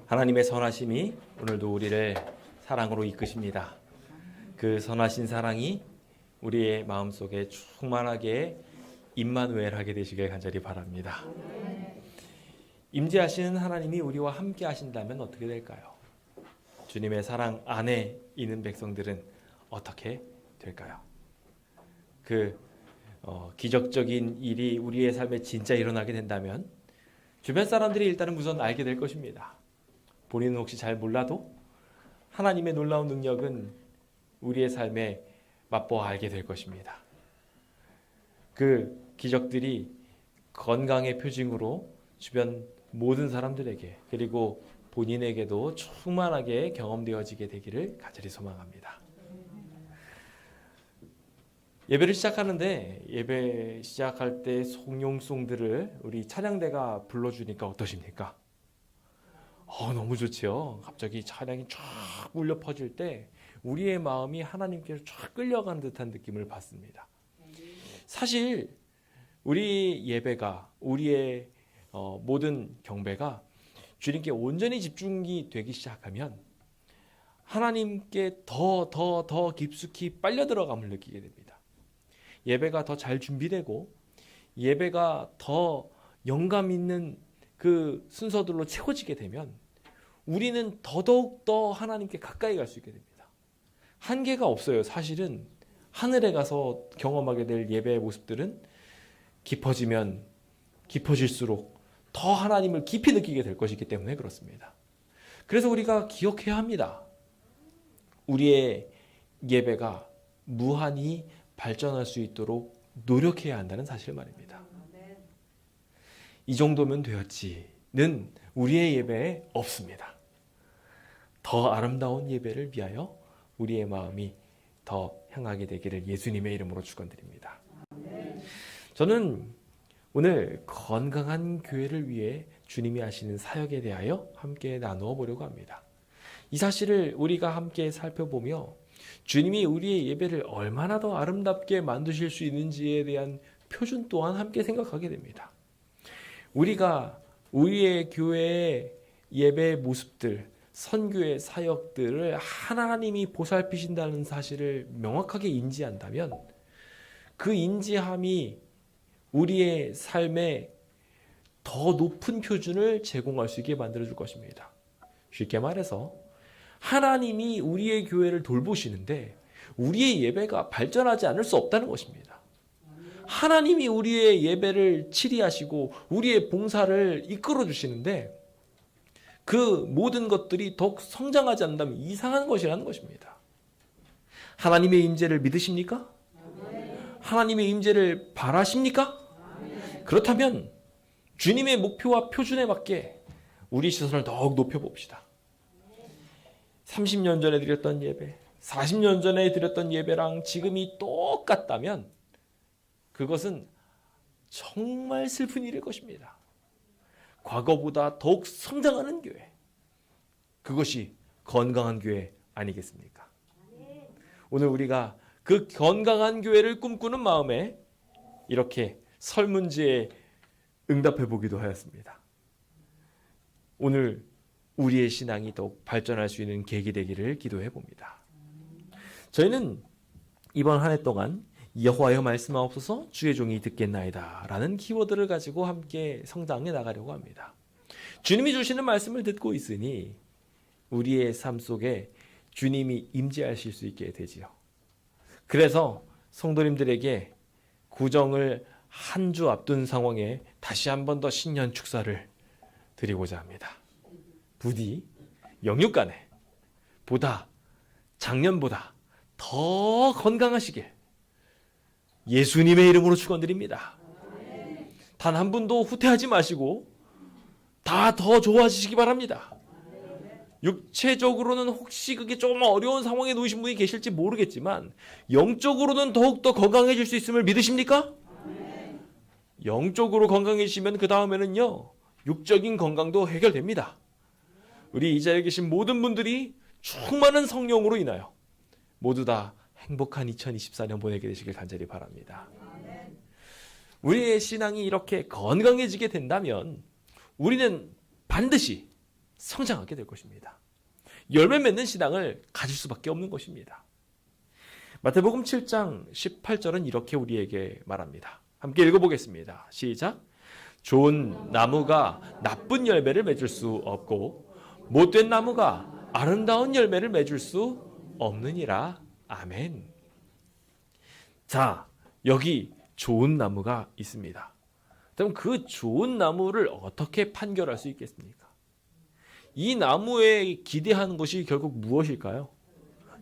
하나님의 선하심이 오늘도 우리를 사랑으로 이끄십니다. 그 선하신 사랑이 우리의 마음속에 충만하게 임마누엘 하게 되시길 간절히 바랍니다. 임재하시는 하나님이 우리와 함께 하신다면 어떻게 될까요? 주님의 사랑 안에 있는 백성들은 어떻게 될까요? 기적적인 일이 우리의 삶에 진짜 일어나게 된다면 주변 사람들이 일단은 우선 알게 될 것입니다. 본인은 혹시 잘 몰라도 하나님의 놀라운 능력은 우리의 삶에 맛보아 알게 될 것입니다. 그 기적들이 건강의 표징으로 주변 모든 사람들에게 그리고 본인에게도 충만하게 경험되어지게 되기를 간절히 소망합니다. 예배를 시작하는데 예배 시작할 때 송용송들을 우리 찬양대가 불러주니까 어떠십니까? 너무 좋죠. 갑자기 찬양이 쫙 울려 퍼질 때 우리의 마음이 하나님께로 쫙 끌려가는 듯한 느낌을 받습니다. 사실 우리 예배가 우리의 모든 경배가 주님께 온전히 집중이 되기 시작하면 하나님께 더 깊숙이 빨려 들어감을 느끼게 됩니다. 예배가 더 잘 준비되고 예배가 더 영감 있는 그 순서들로 채워지게 되면 우리는 더더욱 더 하나님께 가까이 갈 수 있게 됩니다. 한계가 없어요. 사실은 하늘에 가서 경험하게 될 예배의 모습들은 깊어지면 깊어질수록 더 하나님을 깊이 느끼게 될 것이기 때문에 그렇습니다. 그래서 우리가 기억해야 합니다. 우리의 예배가 무한히 발전할 수 있도록 노력해야 한다는 사실 말입니다. 이 정도면 되었지는 우리의 예배에 없습니다. 더 아름다운 예배를 위하여 우리의 마음이 더 향하게 되기를 예수님의 이름으로 축원드립니다. 저는 오늘 건강한 교회를 위해 주님이 하시는 사역에 대하여 함께 나누어 보려고 합니다. 이 사실을 우리가 함께 살펴보며 주님이 우리의 예배를 얼마나 더 아름답게 만드실 수 있는지에 대한 표준 또한 함께 생각하게 됩니다. 우리가 우리의 교회의 예배의 모습들, 선교의 사역들을 하나님이 보살피신다는 사실을 명확하게 인지한다면 그 인지함이 우리의 삶에 더 높은 표준을 제공할 수 있게 만들어줄 것입니다. 쉽게 말해서 하나님이 우리의 교회를 돌보시는데 우리의 예배가 발전하지 않을 수 없다는 것입니다. 하나님이 우리의 예배를 치리하시고 우리의 봉사를 이끌어 주시는데 그 모든 것들이 더욱 성장하지 않는다면 이상한 것이라는 것입니다. 하나님의 임재를 믿으십니까? 하나님의 임재를 바라십니까? 그렇다면 주님의 목표와 표준에 맞게 우리 시선을 더욱 높여봅시다. 30년 전에 드렸던 예배, 40년 전에 드렸던 예배랑 지금이 똑같다면 그것은 정말 슬픈 일일 것입니다. 과거보다 더욱 성장하는 교회, 그것이 건강한 교회 아니겠습니까? 오늘 우리가 그 건강한 교회를 꿈꾸는 마음에 이렇게 설문지에 응답해 보기도 하였습니다. 오늘 우리의 신앙이 더욱 발전할 수 있는 계기 되기를 기도해 봅니다. 저희는 이번 한 해 동안 여호와여 말씀하옵소서 주의 종이 듣겠나이다 라는 키워드를 가지고 함께 성장해 나가려고 합니다. 주님이 주시는 말씀을 듣고 있으니 우리의 삶 속에 주님이 임재하실 수 있게 되지요. 그래서 성도님들에게 구정을 한 주 앞둔 상황에 다시 한 번 더 신년 축사를 드리고자 합니다. 부디 영육간에 보다 작년보다 더 건강하시길 예수님의 이름으로 축원드립니다. 단 한 분도 후퇴하지 마시고 다 더 좋아지시기 바랍니다. 육체적으로는 혹시 그게 좀 어려운 상황에 놓이신 분이 계실지 모르겠지만 영적으로는 더욱더 건강해질 수 있음을 믿으십니까? 영적으로 건강해지시면 그 다음에는요 육적인 건강도 해결됩니다. 우리 이 자리에 계신 모든 분들이 충만한 성령으로 인하여 모두 다 행복한 2024년 보내게 되시길 간절히 바랍니다. 우리의 신앙이 이렇게 건강해지게 된다면 우리는 반드시 성장하게 될 것입니다. 열매 맺는 신앙을 가질 수밖에 없는 것입니다. 마태복음 7장 18절은 이렇게 우리에게 말합니다. 함께 읽어보겠습니다. 시작. 좋은 나무가 나쁜 열매를 맺을 수 없고 못된 나무가 아름다운 열매를 맺을 수 없느니라. 아멘. 자, 여기 좋은 나무가 있습니다. 그럼 그 좋은 나무를 어떻게 판결할 수 있겠습니까? 이 나무에 기대하는 것이 결국 무엇일까요?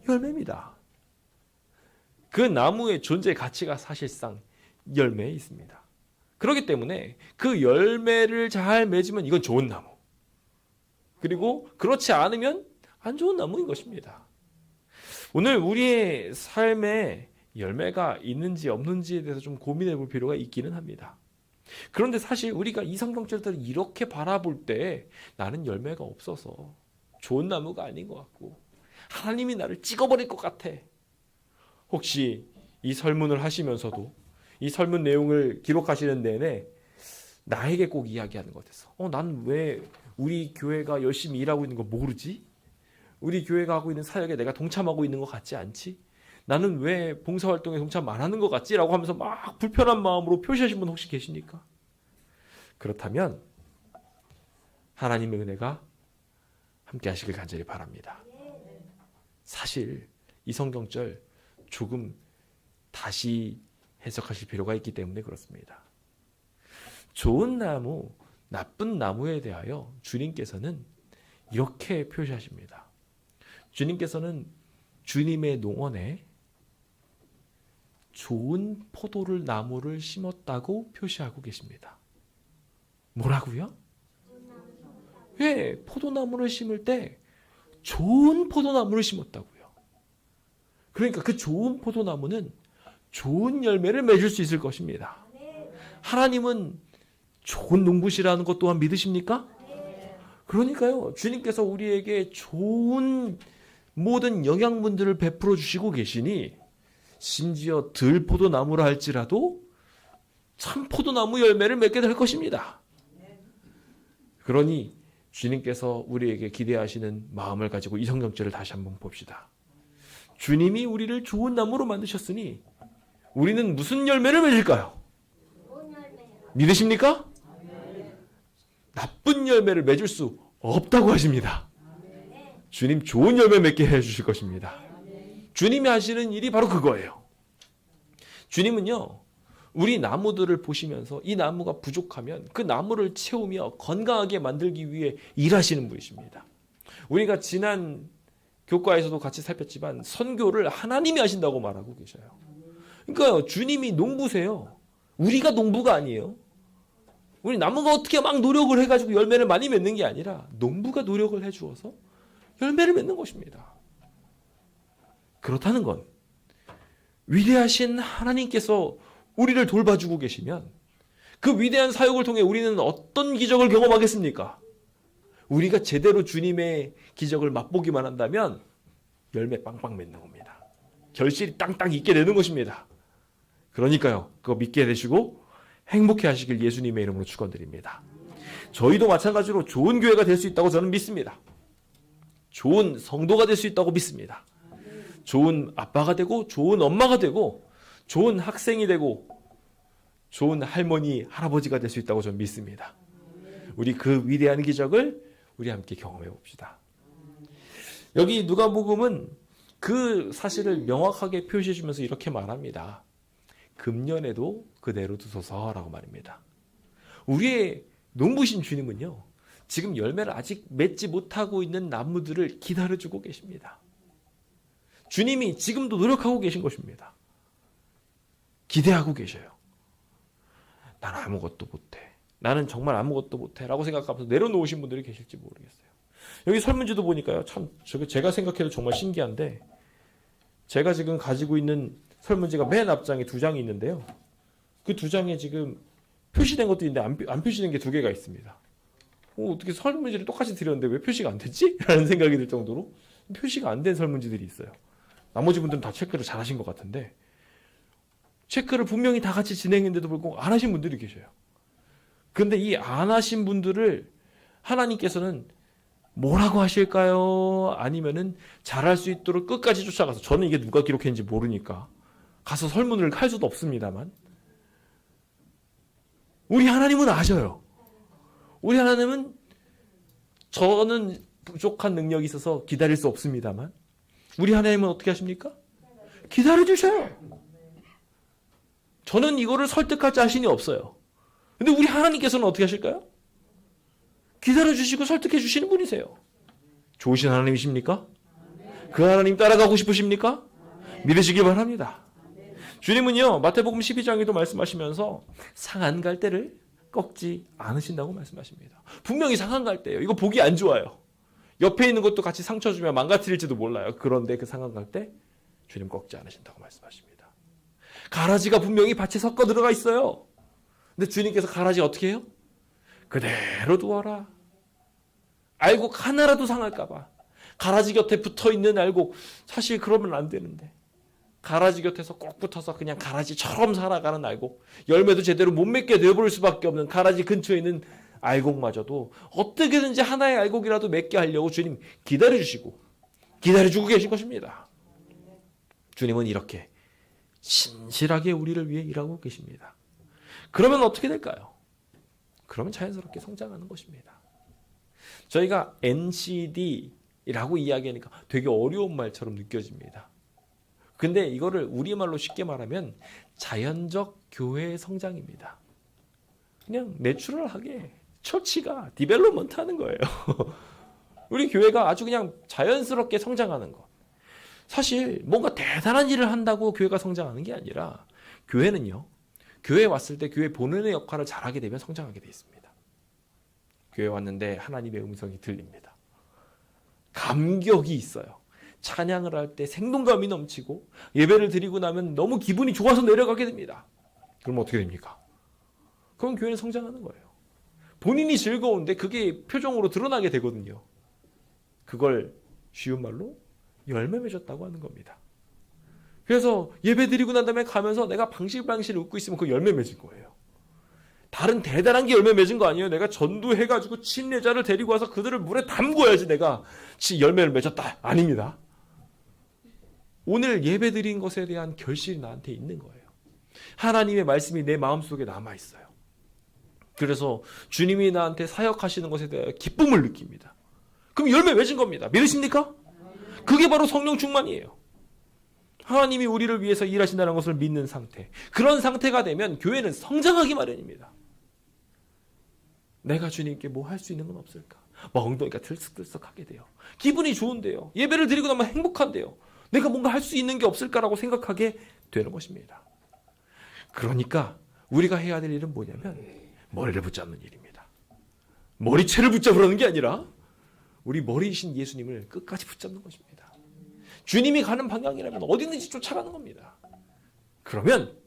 열매입니다. 그 나무의 존재 가치가 사실상 열매에 있습니다. 그렇기 때문에 그 열매를 잘 맺으면 이건 좋은 나무. 그리고 그렇지 않으면 안 좋은 나무인 것입니다. 오늘 우리의 삶에 열매가 있는지 없는지에 대해서 좀 고민해 볼 필요가 있기는 합니다. 그런데 사실 우리가 이 성경절들을 이렇게 바라볼 때 나는 열매가 없어서 좋은 나무가 아닌 것 같고 하나님이 나를 찍어버릴 것 같아. 혹시 이 설문을 하시면서도 이 설문 내용을 기록하시는 내내 나에게 꼭 이야기하는 것 같아서 난 왜 우리 교회가 열심히 일하고 있는 거 모르지? 우리 교회가 하고 있는 사역에 내가 동참하고 있는 것 같지 않지? 나는 왜 봉사활동에 동참 안 하는 것 같지? 라고 하면서 막 불편한 마음으로 표시하신 분 혹시 계십니까? 그렇다면 하나님의 은혜가 함께 하시길 간절히 바랍니다. 사실 이 성경절 조금 다시 해석하실 필요가 있기 때문에 그렇습니다. 좋은 나무, 나쁜 나무에 대하여 주님께서는 이렇게 표시하십니다. 주님께서는 주님의 농원에 좋은 포도를 나무를 심었다고 표시하고 계십니다. 뭐라고요? 왜 포도나무를 심을 때 좋은 포도나무를 심었다고요. 그러니까 그 좋은 포도나무는 좋은 열매를 맺을 수 있을 것입니다. 하나님은 좋은 농부시라는 것 또한 믿으십니까? 그러니까요. 주님께서 우리에게 좋은 모든 영양분들을 베풀어 주시고 계시니 심지어 들포도나무라 할지라도 참 포도나무 열매를 맺게 될 것입니다. 그러니 주님께서 우리에게 기대하시는 마음을 가지고 이 성경절을 다시 한번 봅시다. 주님이 우리를 좋은 나무로 만드셨으니 우리는 무슨 열매를 맺을까요? 믿으십니까? 나쁜 열매를 맺을 수 없다고 하십니다. 주님 좋은 열매 맺게 해주실 것입니다. 주님이 하시는 일이 바로 그거예요. 주님은요, 우리 나무들을 보시면서 이 나무가 부족하면 그 나무를 채우며 건강하게 만들기 위해 일하시는 분이십니다. 우리가 지난 교과에서도 같이 살폈지만 선교를 하나님이 하신다고 말하고 계셔요. 그러니까 주님이 농부세요. 우리가 농부가 아니에요. 우리 나무가 어떻게 막 노력을 해가지고 열매를 많이 맺는 게 아니라 농부가 노력을 해주어서 열매를 맺는 것입니다. 그렇다는 건 위대하신 하나님께서 우리를 돌봐주고 계시면 그 위대한 사역을 통해 우리는 어떤 기적을 경험하겠습니까? 우리가 제대로 주님의 기적을 맛보기만 한다면 열매 빵빵 맺는 겁니다. 결실이 땅땅 있게 되는 것입니다. 그러니까요, 그거 믿게 되시고 행복해 하시길 예수님의 이름으로 축원드립니다. 저희도 마찬가지로 좋은 교회가 될 수 있다고 저는 믿습니다. 좋은 성도가 될 수 있다고 믿습니다. 좋은 아빠가 되고 좋은 엄마가 되고 좋은 학생이 되고 좋은 할머니, 할아버지가 될 수 있다고 저는 믿습니다. 우리 그 위대한 기적을 우리 함께 경험해 봅시다. 여기 누가복음은 그 사실을 명확하게 표시해 주면서 이렇게 말합니다. 금년에도 그대로 두소서라고 말입니다. 우리의 농부신 주님은요, 지금 열매를 아직 맺지 못하고 있는 나무들을 기다려주고 계십니다. 주님이 지금도 노력하고 계신 것입니다. 기대하고 계셔요. 난 아무것도 못해. 나는 정말 아무것도 못해. 라고 생각하면서 내려놓으신 분들이 계실지 모르겠어요. 여기 설문지도 보니까요, 참 제가 생각해도 정말 신기한데, 제가 지금 가지고 있는 설문지가 맨 앞장에 2장이 있는데요. 그 2장에 지금 표시된 것도 있는데 안 표시된 게 2개가 있습니다. 어떻게 설문지를 똑같이 드렸는데 왜 표시가 안 됐지? 라는 생각이 들 정도로 표시가 안 된 설문지들이 있어요. 나머지 분들은 다 체크를 잘 하신 것 같은데 체크를 분명히 다 같이 진행했는데도 불구하고 안 하신 분들이 계셔요. 그런데 이 안 하신 분들을 하나님께서는 뭐라고 하실까요? 아니면은 잘할 수 있도록 끝까지 쫓아가서, 저는 이게 누가 기록했는지 모르니까 가서 설문을 할 수도 없습니다만, 우리 하나님은 아셔요. 우리 하나님은 저는 부족한 능력이 있어서 기다릴 수 없습니다만, 우리 하나님은 어떻게 하십니까? 기다려주셔요. 저는 이거를 설득할 자신이 없어요. 근데 우리 하나님께서는 어떻게 하실까요? 기다려주시고 설득해 주시는 분이세요. 좋으신 하나님이십니까? 그 하나님 따라가고 싶으십니까? 믿으시길 바랍니다. 주님은요, 마태복음 12장에도 말씀하시면서 상한 갈대를 꺾지 않으신다고 말씀하십니다. 분명히 상한 갈대예요. 이거 보기 안 좋아요. 옆에 있는 것도 같이 상처 주면 망가뜨릴지도 몰라요. 그런데 그 상한 갈대 주님 꺾지 않으신다고 말씀하십니다. 가라지가 분명히 밭에 섞어 들어가 있어요. 근데 주님께서 가라지 어떻게 해요? 그대로 두어라. 알곡 하나라도 상할까 봐. 가라지 곁에 붙어있는 알곡, 사실 그러면 안 되는데, 가라지 곁에서 꼭 붙어서 그냥 가라지처럼 살아가는 알곡, 열매도 제대로 못 맺게 내버릴 수밖에 없는 가라지 근처에 있는 알곡마저도 어떻게든지 하나의 알곡이라도 맺게 하려고 주님 기다려주시고 기다려주고 계신 것입니다. 주님은 이렇게 신실하게 우리를 위해 일하고 계십니다. 그러면 어떻게 될까요? 그러면 자연스럽게 성장하는 것입니다. 저희가 NCD라고 이야기하니까 되게 어려운 말처럼 느껴집니다. 근데 이거를 우리말로 쉽게 말하면 자연적 교회의 성장입니다. 그냥 내추럴하게 처치가 디벨롭먼트 하는 거예요. 우리 교회가 아주 그냥 자연스럽게 성장하는 것. 사실 뭔가 대단한 일을 한다고 교회가 성장하는 게 아니라, 교회는요, 교회에 왔을 때 교회 본연의 역할을 잘하게 되면 성장하게 돼 있습니다. 교회 왔는데 하나님의 음성이 들립니다. 감격이 있어요. 찬양을 할 때 생동감이 넘치고 예배를 드리고 나면 너무 기분이 좋아서 내려가게 됩니다. 그럼 어떻게 됩니까? 그럼 교회는 성장하는 거예요. 본인이 즐거운데 그게 표정으로 드러나게 되거든요. 그걸 쉬운 말로 열매 맺었다고 하는 겁니다. 그래서 예배 드리고 난 다음에 가면서 내가 방실방실 웃고 있으면 그 열매 맺은 거예요. 다른 대단한 게 열매 맺은 거 아니에요. 내가 전도해가지고 침례자를 데리고 와서 그들을 물에 담궈야지 내가 열매를 맺었다. 아닙니다. 오늘 예배 드린 것에 대한 결실이 나한테 있는 거예요. 하나님의 말씀이 내 마음속에 남아있어요. 그래서 주님이 나한테 사역하시는 것에 대해 기쁨을 느낍니다. 그럼 열매 맺은 겁니다. 믿으십니까? 그게 바로 성령 충만이에요. 하나님이 우리를 위해서 일하신다는 것을 믿는 상태. 그런 상태가 되면 교회는 성장하기 마련입니다. 내가 주님께 뭐 할 수 있는 건 없을까? 막 엉덩이가 들썩들썩하게 돼요. 기분이 좋은데요. 예배를 드리고 나면 행복한데요. 내가 뭔가 할 수 있는 게 없을까라고 생각하게 되는 것입니다. 그러니까 우리가 해야 될 일은 뭐냐면 머리를 붙잡는 일입니다. 머리채를 붙잡으라는 게 아니라 우리 머리이신 예수님을 끝까지 붙잡는 것입니다. 주님이 가는 방향이라면 어디든지 쫓아가는 겁니다. 그러면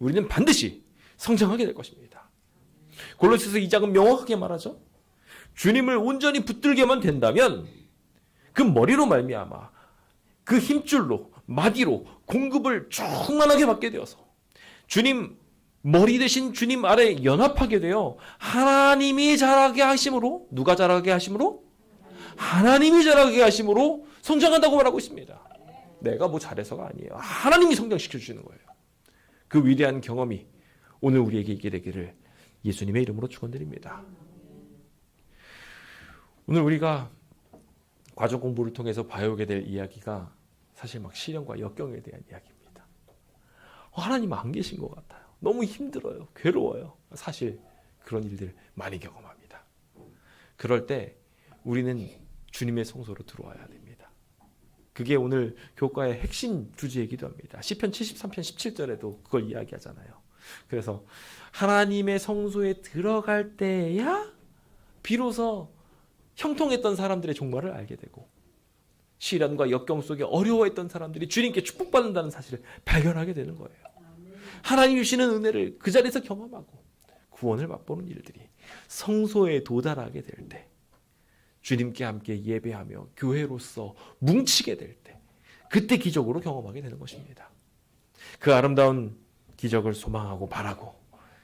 우리는 반드시 성장하게 될 것입니다. 골로새서 2장은 명확하게 말하죠. 주님을 온전히 붙들게만 된다면 그 머리로 말미암아 그 힘줄로 마디로 공급을 충만하게 받게 되어서 주님 머리 대신 주님 아래 연합하게 되어 하나님이 자라게 하심으로, 누가 자라게 하심으로? 하나님이 자라게 하심으로 성장한다고 말하고 있습니다. 내가 뭐 잘해서가 아니에요. 하나님이 성장시켜 주시는 거예요. 그 위대한 경험이 오늘 우리에게 있게 되기를 예수님의 이름으로 축원드립니다. 오늘 우리가 과정 공부를 통해서 봐오게 될 이야기가 사실 막 시련과 역경에 대한 이야기입니다. 하나님 안 계신 것 같아요. 너무 힘들어요. 괴로워요. 사실 그런 일들 많이 경험합니다. 그럴 때 우리는 주님의 성소로 들어와야 됩니다. 그게 오늘 교과의 핵심 주제이기도 합니다. 시편 73편 17절에도 그걸 이야기하잖아요. 그래서 하나님의 성소에 들어갈 때야 비로소 형통했던 사람들의 종말을 알게 되고 시련과 역경 속에 어려워했던 사람들이 주님께 축복받는다는 사실을 발견하게 되는 거예요. 하나님 주시는 은혜를 그 자리에서 경험하고 구원을 맛보는 일들이 성소에 도달하게 될 때, 주님께 함께 예배하며 교회로서 뭉치게 될 때, 그때 기적으로 경험하게 되는 것입니다. 그 아름다운 기적을 소망하고 바라고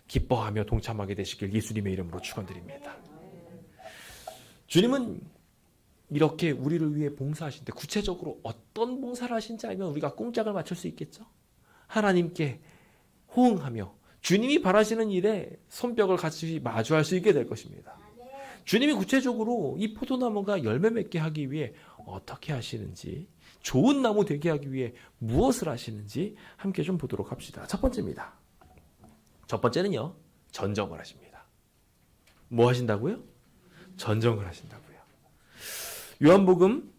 기뻐하며 동참하게 되시길 예수님의 이름으로 축원드립니다. 주님은 이렇게 우리를 위해 봉사하신데 구체적으로 어떤 봉사를 하신지 알면 우리가 꼼짝을 맞출 수 있겠죠. 하나님께 호응하며 주님이 바라시는 일에 손뼉을 같이 마주할 수 있게 될 것입니다. 주님이 구체적으로 이 포도나무가 열매 맺게 하기 위해 어떻게 하시는지, 좋은 나무 되게 하기 위해 무엇을 하시는지 함께 좀 보도록 합시다. 첫 번째입니다. 첫 번째는요, 전정을 하십니다. 뭐 하신다고요? 전정을 하신다고요. 요한복음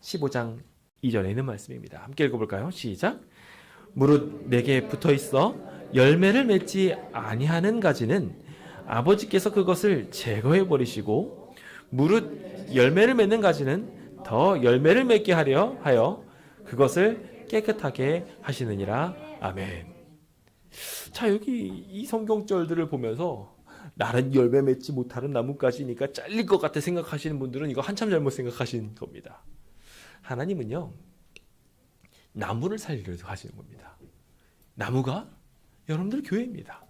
15장 2절에 있는 말씀입니다. 함께 읽어볼까요? 시작. 무릇 내게 붙어있어 열매를 맺지 아니하는 가지는 아버지께서 그것을 제거해 버리시고 무릇 열매를 맺는 가지는 더 열매를 맺게 하려 하여 그것을 깨끗하게 하시느니라. 아멘. 자, 여기 이 성경절들을 보면서 나는 열매 맺지 못하는 나뭇가지니까 잘릴 것 같아 생각하시는 분들은 이거 한참 잘못 생각하신 겁니다. 하나님은요, 나무를 살리려고 하시는 겁니다. 나무가 여러분들 교회입니다.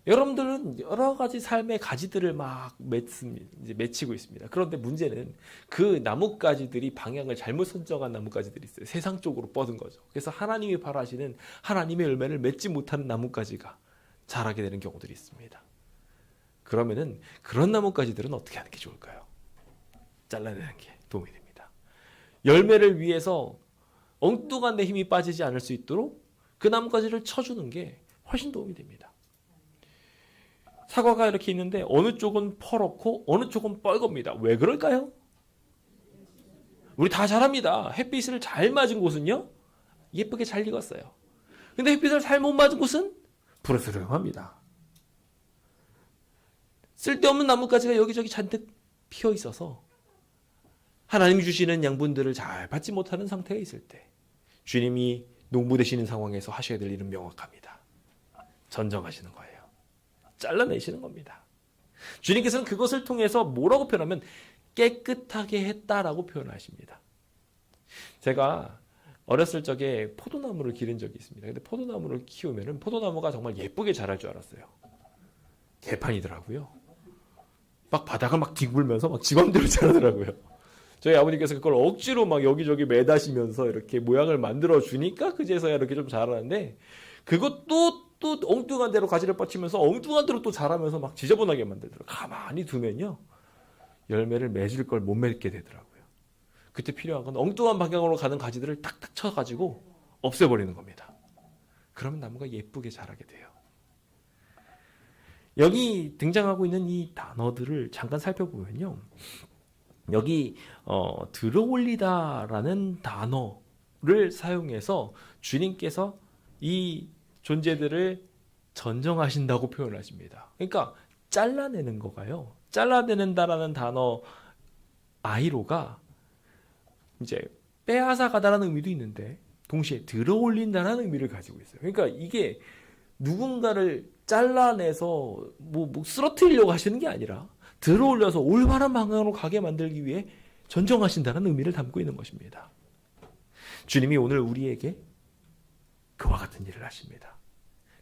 여러분들은 여러 가지 삶의 가지들을 막 맺히고 있습니다. 그런데 문제는 그 나뭇가지들이 방향을 잘못 선정한 나뭇가지들이 있어요. 세상 쪽으로 뻗은 거죠. 그래서 하나님이 바라시는 하나님의 열매를 맺지 못하는 나뭇가지가 자라게 되는 경우들이 있습니다. 그러면은 그런 나뭇가지들은 어떻게 하는 게 좋을까요? 잘라내는 게 도움이 됩니다. 열매를 위해서 엉뚱한 데 힘이 빠지지 않을 수 있도록 그 나뭇가지를 쳐주는 게 훨씬 도움이 됩니다. 사과가 이렇게 있는데 어느 쪽은 퍼렇고 어느 쪽은 뻘겁니다. 왜 그럴까요? 우리 다 잘합니다. 햇빛을 잘 맞은 곳은요, 예쁘게 잘 익었어요. 근데 햇빛을 잘 못 맞은 곳은 부르스름합니다. 쓸데없는 나뭇가지가 여기저기 잔뜩 피어 있어서 하나님이 주시는 양분들을 잘 받지 못하는 상태에 있을 때 주님이 농부 되시는 상황에서 하셔야 될 일은 명확합니다. 전정하시는 거예요. 잘라내시는 겁니다. 주님께서는 그것을 통해서 뭐라고 표현하면 깨끗하게 했다라고 표현하십니다. 제가 어렸을 적에 포도나무를 기른 적이 있습니다. 근데 포도나무를 키우면은 포도나무가 정말 예쁘게 자랄 줄 알았어요. 개판이더라고요. 막 바닥을 막 뒹굴면서 막 지맘대로 자라더라고요. 저희 아버님께서 그걸 억지로 막 여기저기 매다시면서 이렇게 모양을 만들어 주니까 그제서야 이렇게 좀 자라는데, 그것도 또 엉뚱한 대로 가지를 뻗치면서 엉뚱한 대로 또 자라면서 막 지저분하게 만들더라고요. 가만히 두면요, 열매를 맺을 걸 못 맺게 되더라고요. 그때 필요한 건 엉뚱한 방향으로 가는 가지들을 탁탁 쳐가지고 없애버리는 겁니다. 그러면 나무가 예쁘게 자라게 돼요. 여기 등장하고 있는 이 단어들을 잠깐 살펴보면요, 여기 들어올리다라는 단어를 사용해서 주님께서 이 존재들을 전정하신다고 표현하십니다. 그러니까 잘라내는 거가요, 잘라내는다라는 단어 아이로가 이제 빼앗아가다라는 의미도 있는데 동시에 들어올린다라는 의미를 가지고 있어요. 그러니까 이게 누군가를 잘라내서 뭐 쓰러뜨리려고 하시는 게 아니라 들어올려서 올바른 방향으로 가게 만들기 위해 전정하신다는 의미를 담고 있는 것입니다. 주님이 오늘 우리에게 그와 같은 일을 하십니다.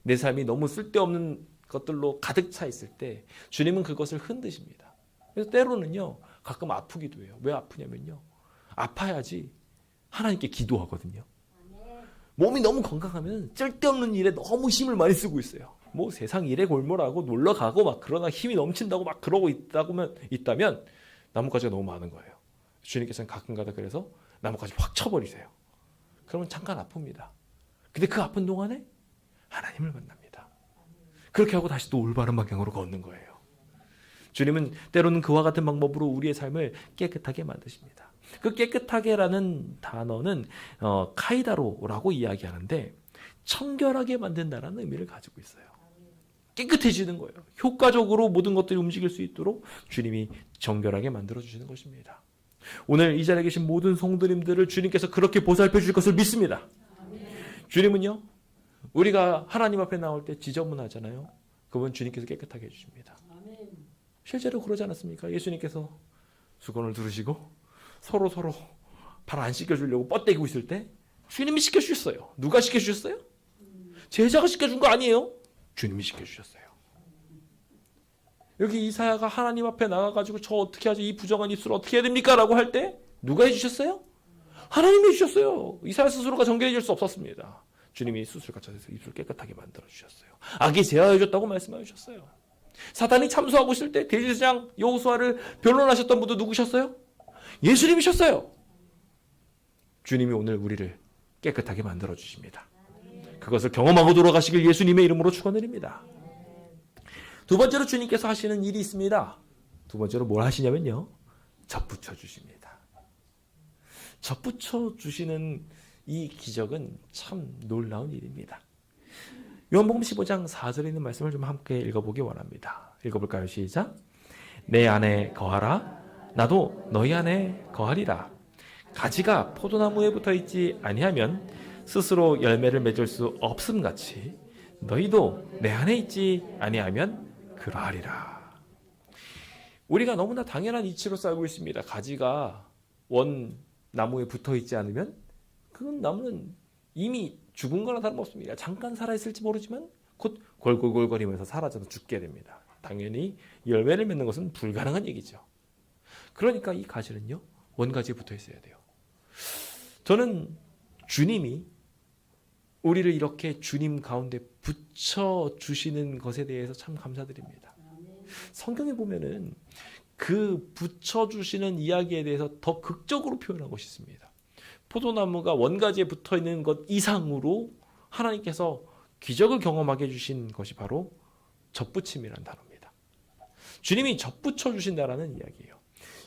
내 삶이 너무 쓸데없는 것들로 가득 차 있을 때 주님은 그것을 흔드십니다. 그래서 때로는요, 가끔 아프기도 해요. 왜 아프냐면요, 아파야지 하나님께 기도하거든요. 몸이 너무 건강하면 쓸데없는 일에 너무 힘을 많이 쓰고 있어요. 뭐 세상 일에 골몰하고 놀러 가고 막 그러나 힘이 넘친다고 막 그러고 있다면 나뭇가지가 너무 많은 거예요. 주님께서는 가끔가다 그래서 나뭇가지 확 쳐버리세요. 그러면 잠깐 아픕니다. 근데 그 아픈 동안에 하나님을 만납니다. 그렇게 하고 다시 또 올바른 방향으로 걷는 거예요. 주님은 때로는 그와 같은 방법으로 우리의 삶을 깨끗하게 만드십니다. 그 깨끗하게라는 단어는 카이다로라고 이야기하는데 청결하게 만든다라는 의미를 가지고 있어요. 깨끗해지는 거예요. 효과적으로 모든 것들이 움직일 수 있도록 주님이 정결하게 만들어주시는 것입니다. 오늘 이 자리에 계신 모든 성도님들을 주님께서 그렇게 보살펴 주실 것을 믿습니다. 주님은요, 우리가 하나님 앞에 나올 때 지저분하잖아요. 그건 주님께서 깨끗하게 해주십니다. 실제로 그러지 않았습니까? 예수님께서 수건을 두르시고 서로 발 안 씻겨주려고 뻗대고 있을 때 주님이 씻겨주셨어요. 누가 씻겨주셨어요? 제자가 시켜준 거 아니에요? 주님이 시켜주셨어요. 여기 이사야가 하나님 앞에 나가가지고 저 어떻게 하죠? 이 부정한 입술을 어떻게 해야 됩니까? 라고 할 때 누가 해주셨어요? 하나님이 해주셨어요. 이사야 스스로가 정결해질 수 없었습니다. 주님이 수술 갖춰서 입술 깨끗하게 만들어주셨어요. 악이 제하여줬다고 말씀하셨어요. 사단이 참소하고 있을 때 대제사장 여호수아를 변론하셨던 분도 누구셨어요? 예수님이셨어요. 주님이 오늘 우리를 깨끗하게 만들어주십니다. 그것을 경험하고 돌아가시길 예수님의 이름으로 축원드립니다. 두 번째로 주님께서 하시는 일이 있습니다. 두 번째로 뭘 하시냐면요. 접붙여 주십니다. 접붙여 주시는 이 기적은 참 놀라운 일입니다. 요한복음 15장 4절에 있는 말씀을 좀 함께 읽어보기 원합니다. 읽어볼까요? 시작. 내 안에 거하라. 나도 너희 안에 거하리라. 가지가 포도나무에 붙어있지 아니하면 스스로 열매를 맺을 수 없음같이 너희도 내 안에 있지 아니하면 그러하리라. 우리가 너무나 당연한 이치로 살고 있습니다. 가지가 원 나무에 붙어있지 않으면 그 나무는 이미 죽은 거나 다름없습니다. 잠깐 살아있을지 모르지만 곧 골골골거리면서 사라져서 죽게 됩니다. 당연히 열매를 맺는 것은 불가능한 얘기죠. 그러니까 이 가지는요, 원가지에 붙어 있어야 돼요. 저는 주님이 우리를 이렇게 주님 가운데 붙여주시는 것에 대해서 참 감사드립니다. 성경에 보면은 그 붙여주시는 이야기에 대해서 더 극적으로 표현하고 있습니다. 포도나무가 원가지에 붙어있는 것 이상으로 하나님께서 기적을 경험하게 해주신 것이 바로 접붙임이라는 단어입니다. 주님이 접붙여 주신다라는 이야기예요.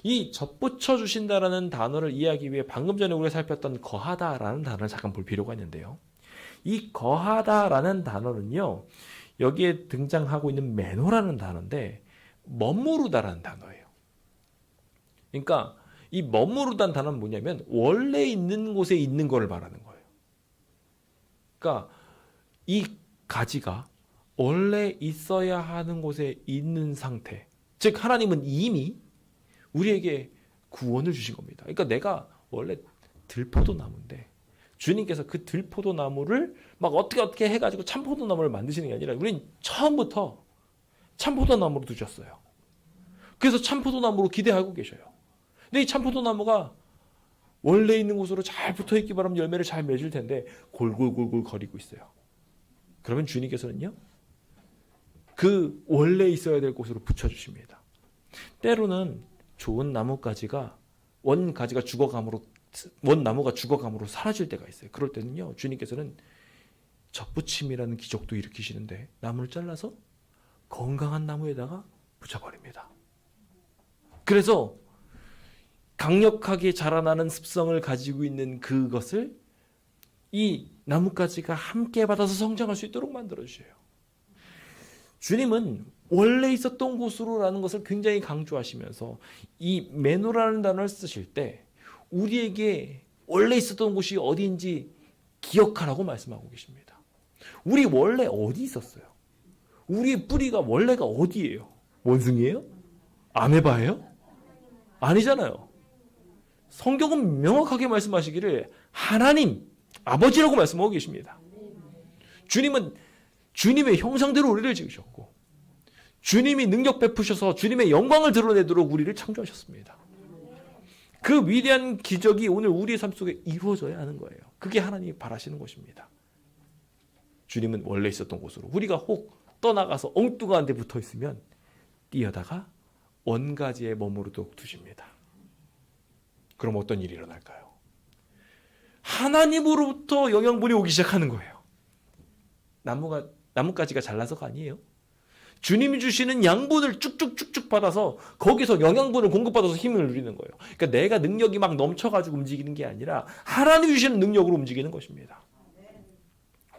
이 접붙여 주신다라는 단어를 이해하기 위해 방금 전에 우리가 살폈던 거하다라는 단어를 잠깐 볼 필요가 있는데요. 이 거하다라는 단어는요, 여기에 등장하고 있는 메노라는 단어인데 머무르다라는 단어예요. 그러니까 이 머무르다는 단어는 뭐냐면 원래 있는 곳에 있는 것을 말하는 거예요. 그러니까 이 가지가 원래 있어야 하는 곳에 있는 상태, 즉 하나님은 이미 우리에게 구원을 주신 겁니다. 그러니까 내가 원래 들포도나무인데 주님께서 그 들포도나무를 막 어떻게 해가지고 참포도나무를 만드시는 게 아니라 우리는 처음부터 참포도나무로 두셨어요. 그래서 참포도나무로 기대하고 계셔요. 근데 이 참포도나무가 원래 있는 곳으로 잘 붙어있기 바라면 열매를 잘 맺을 텐데 골골골골 거리고 있어요. 그러면 주님께서는요, 그 원래 있어야 될 곳으로 붙여주십니다. 때로는 좋은 나뭇가지가 원가지가 죽어감으로, 원나무가 죽어감으로 사라질 때가 있어요. 그럴 때는요, 주님께서는 접붙임이라는 기적도 일으키시는데 나무를 잘라서 건강한 나무에다가 붙여버립니다. 그래서 강력하게 자라나는 습성을 가지고 있는 그것을 이 나뭇가지가 함께 받아서 성장할 수 있도록 만들어주셔요. 주님은 원래 있었던 곳으로라는 것을 굉장히 강조하시면서 이 메노라는 단어를 쓰실 때 우리에게 원래 있었던 곳이 어디인지 기억하라고 말씀하고 계십니다. 우리 원래 어디 있었어요? 우리의 뿌리가 원래가 어디예요? 원숭이에요? 아메바예요? 아니잖아요. 성경은 명확하게 말씀하시기를 하나님, 아버지라고 말씀하고 계십니다. 주님은 주님의 형상대로 우리를 지으셨고 주님이 능력 베푸셔서 주님의 영광을 드러내도록 우리를 창조하셨습니다. 그 위대한 기적이 오늘 우리의 삶 속에 이루어져야 하는 거예요. 그게 하나님이 바라시는 것입니다. 주님은 원래 있었던 곳으로 우리가 혹 떠나가서 엉뚱한 데 붙어 있으면 뛰어다가 원가지에 머무르도록 두십니다. 그럼 어떤 일이 일어날까요? 하나님으로부터 영양분이 오기 시작하는 거예요. 나뭇가지가 잘나서가 아니에요. 주님이 주시는 양분을 쭉쭉쭉쭉 받아서 거기서 영양분을 공급받아서 힘을 누리는 거예요. 그러니까 내가 능력이 막 넘쳐가지고 움직이는 게 아니라 하나님이 주시는 능력으로 움직이는 것입니다.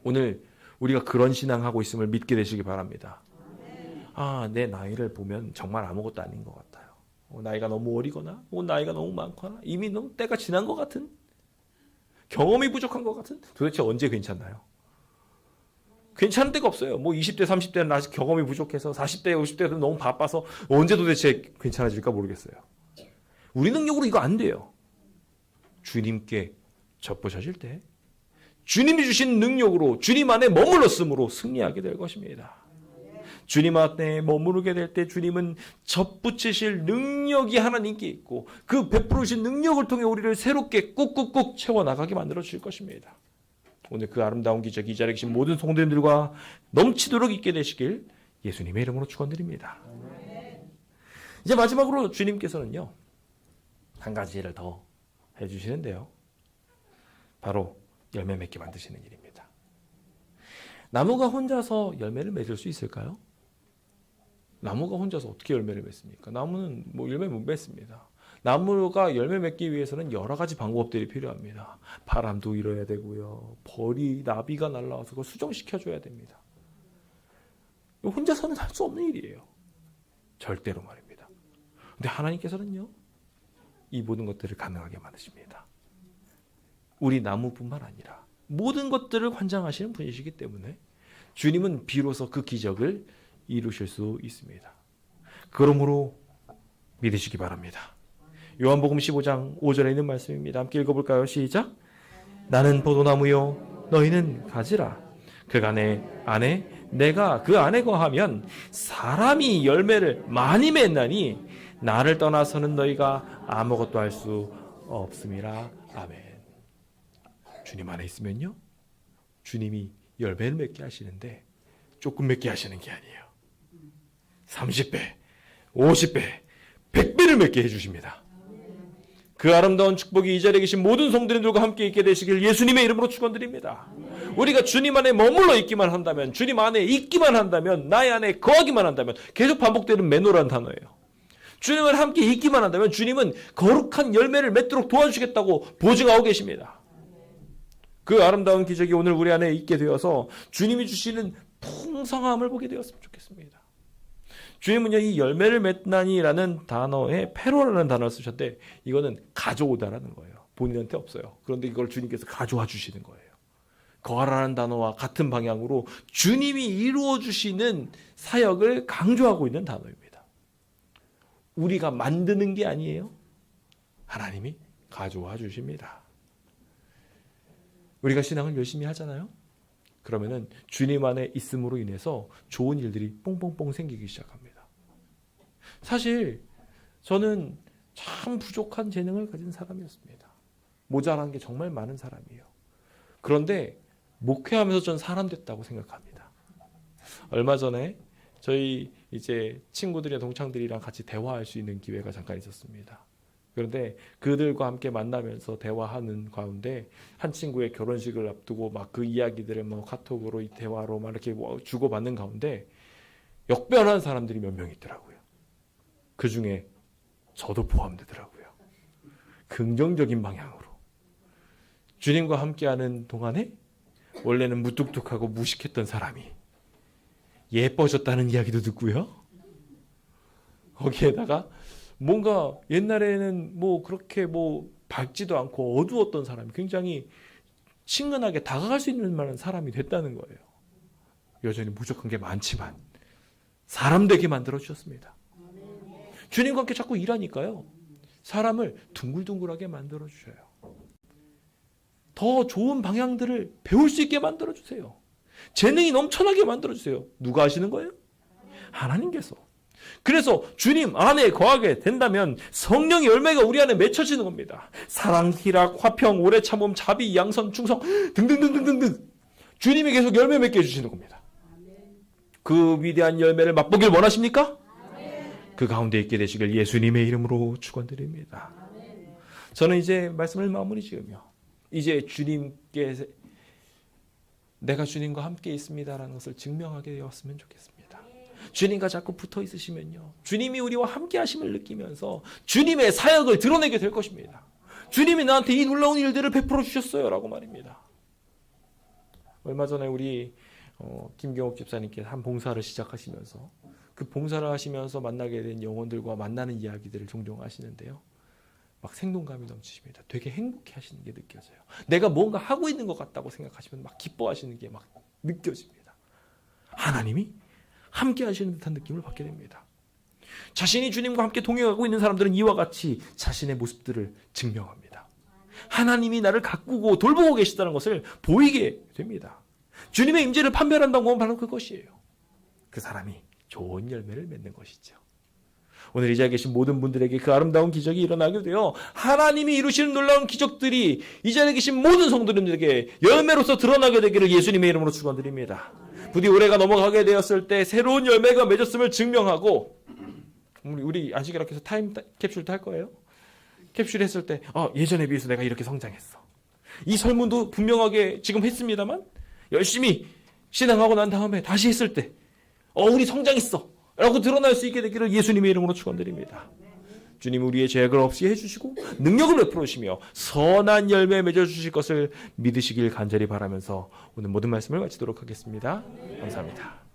오늘 우리가 그런 신앙하고 있음을 믿게 되시기 바랍니다. 내 나이를 보면 정말 아무것도 아닌 것 같아요. 나이가 너무 어리거나 나이가 너무 많거나 이미 너무 때가 지난 것 같은, 경험이 부족한 것 같은, 도대체 언제 괜찮나요? 괜찮은 때가 없어요. 20대, 30대는 아직 경험이 부족해서 40대, 50대는 너무 바빠서 언제 도대체 괜찮아질까 모르겠어요. 우리 능력으로 이거 안 돼요. 주님께 접붙여질 때 주님이 주신 능력으로 주님 안에 머물렀으므로 승리하게 될 것입니다. 주님 안에 머무르게 될 때 주님은 접붙이실 능력이 하나님께 있고 그 베풀으신 능력을 통해 우리를 새롭게 꾹꾹꾹 채워나가게 만들어 주실 것입니다. 오늘 그 아름다운 기적, 이 자리에 계신 모든 성도님들과 넘치도록 있게 되시길 예수님의 이름으로 축원드립니다. 이제 마지막으로 주님께서는요, 한 가지 일을 더 해주시는데요. 바로 열매 맺게 만드시는 일입니다. 나무가 혼자서 열매를 맺을 수 있을까요? 나무가 혼자서 어떻게 열매를 맺습니까? 나무는 열매 못 맺습니다. 나무가 열매 맺기 위해서는 여러 가지 방법들이 필요합니다. 바람도 일어야 되고요. 벌이, 나비가 날라와서 그걸 수정시켜줘야 됩니다. 혼자서는 할 수 없는 일이에요. 절대로 말입니다. 근데 하나님께서는요, 이 모든 것들을 가능하게 만드십니다. 우리 나무뿐만 아니라 모든 것들을 관장하시는 분이시기 때문에 주님은 비로소 그 기적을 이루실 수 있습니다. 그러므로 믿으시기 바랍니다. 요한복음 15장 5절에 있는 말씀입니다. 함께 읽어볼까요? 시작. 나는 포도나무요 너희는 가지라. 그간의 안에 내가 그 안에 거하면 사람이 열매를 많이 맺나니 나를 떠나서는 너희가 아무것도 할 수 없음이라. 아멘. 주님 안에 있으면요, 주님이 열매를 맺게 하시는데 조금 맺게 하시는 게 아니에요. 30배, 50배, 100배를 맺게 해주십니다. 그 아름다운 축복이 이 자리에 계신 모든 성도님들과 함께 있게 되시길 예수님의 이름으로 축원드립니다. 우리가 주님 안에 머물러 있기만 한다면, 주님 안에 있기만 한다면, 나의 안에 거하기만 한다면, 계속 반복되는 매노라는 단어예요. 주님을 함께 있기만 한다면 주님은 거룩한 열매를 맺도록 도와주시겠다고 보증하고 계십니다. 그 아름다운 기적이 오늘 우리 안에 있게 되어서 주님이 주시는 풍성함을 보게 되었으면 좋겠습니다. 주님은요, 이 열매를 맺나니라는 단어에 페로라는 단어를 쓰셨는데 이거는 가져오다라는 거예요. 본인한테 없어요. 그런데 이걸 주님께서 가져와 주시는 거예요. 거하라는 단어와 같은 방향으로 주님이 이루어 주시는 사역을 강조하고 있는 단어입니다. 우리가 만드는 게 아니에요. 하나님이 가져와 주십니다. 우리가 신앙을 열심히 하잖아요. 그러면은 주님 안에 있음으로 인해서 좋은 일들이 뽕뽕뽕 생기기 시작합니다. 사실 저는 참 부족한 재능을 가진 사람이었습니다. 모자란 게 정말 많은 사람이에요. 그런데 목회하면서 전 사람 됐다고 생각합니다. 얼마 전에 저희 이제 친구들이나 동창들이랑 같이 대화할 수 있는 기회가 잠깐 있었습니다. 그런데 그들과 함께 만나면서 대화하는 가운데 한 친구의 결혼식을 앞두고 막 그 이야기들을 카톡으로 대화로 막 이렇게 주고받는 가운데 역변한 사람들이 몇 명 있더라고요. 그 중에 저도 포함되더라고요. 긍정적인 방향으로. 주님과 함께하는 동안에 원래는 무뚝뚝하고 무식했던 사람이 예뻐졌다는 이야기도 듣고요. 거기에다가 뭔가 옛날에는 그렇게 밝지도 않고 어두웠던 사람이 굉장히 친근하게 다가갈 수 있는 만한 사람이 됐다는 거예요. 여전히 부족한 게 많지만 사람 되게 만들어 주셨습니다. 주님과 함께 자꾸 일하니까요, 사람을 둥글둥글하게 만들어 주셔요. 더 좋은 방향들을 배울 수 있게 만들어 주세요. 재능이 넘쳐나게 만들어 주세요. 누가 하시는 거예요? 하나님께서. 그래서 주님 안에 거하게 된다면 성령의 열매가 우리 안에 맺혀지는 겁니다. 사랑, 희락, 화평, 오래 참음, 자비, 양선, 충성 등등등등등등 주님이 계속 열매 맺게 해주시는 겁니다. 그 위대한 열매를 맛보길 원하십니까? 그 가운데 있게 되시길 예수님의 이름으로 축원드립니다. 저는 이제 말씀을 마무리 지으며 이제 주님께 내가 주님과 함께 있습니다라는 것을 증명하게 되었으면 좋겠습니다. 주님과 자꾸 붙어 있으시면요, 주님이 우리와 함께 하심을 느끼면서 주님의 사역을 드러내게 될 것입니다. 주님이 나한테 이 놀라운 일들을 베풀어 주셨어요 라고 말입니다. 얼마 전에 우리 김경옥 집사님께서 한 봉사를 시작하시면서 그 봉사를 하시면서 만나게 된 영혼들과 만나는 이야기들을 종종 하시는데요, 막 생동감이 넘치십니다. 되게 행복해 하시는 게 느껴져요. 내가 뭔가 하고 있는 것 같다고 생각하시면 막 기뻐하시는 게 막 느껴집니다. 하나님이 함께 하시는 듯한 느낌을 받게 됩니다. 자신이 주님과 함께 동행하고 있는 사람들은 이와 같이 자신의 모습들을 증명합니다. 하나님이 나를 가꾸고 돌보고 계시다는 것을 보이게 됩니다. 주님의 임재를 판별한다고 하면 바로 그것이에요. 그 사람이 좋은 열매를 맺는 것이죠. 오늘 이 자리에 계신 모든 분들에게 그 아름다운 기적이 일어나게 되어 하나님이 이루시는 놀라운 기적들이 이 자리에 계신 모든 성도님들에게 열매로서 드러나게 되기를 예수님의 이름으로 축원드립니다. 부디 올해가 넘어가게 되었을 때 새로운 열매가 맺었음을 증명하고, 우리 안식일학교에서 타임 캡슐도 할 거예요. 캡슐 했을 때 예전에 비해서 내가 이렇게 성장했어. 이 설문도 분명하게 지금 했습니다만 열심히 신앙하고 난 다음에 다시 했을 때 우리 성장했어 라고 드러날 수 있게 되기를 예수님의 이름으로 축원드립니다. 주님 우리의 죄악을 없이 해주시고 능력을 베풀어 주시며 선한 열매 맺어주실 것을 믿으시길 간절히 바라면서 오늘 모든 말씀을 마치도록 하겠습니다. 감사합니다.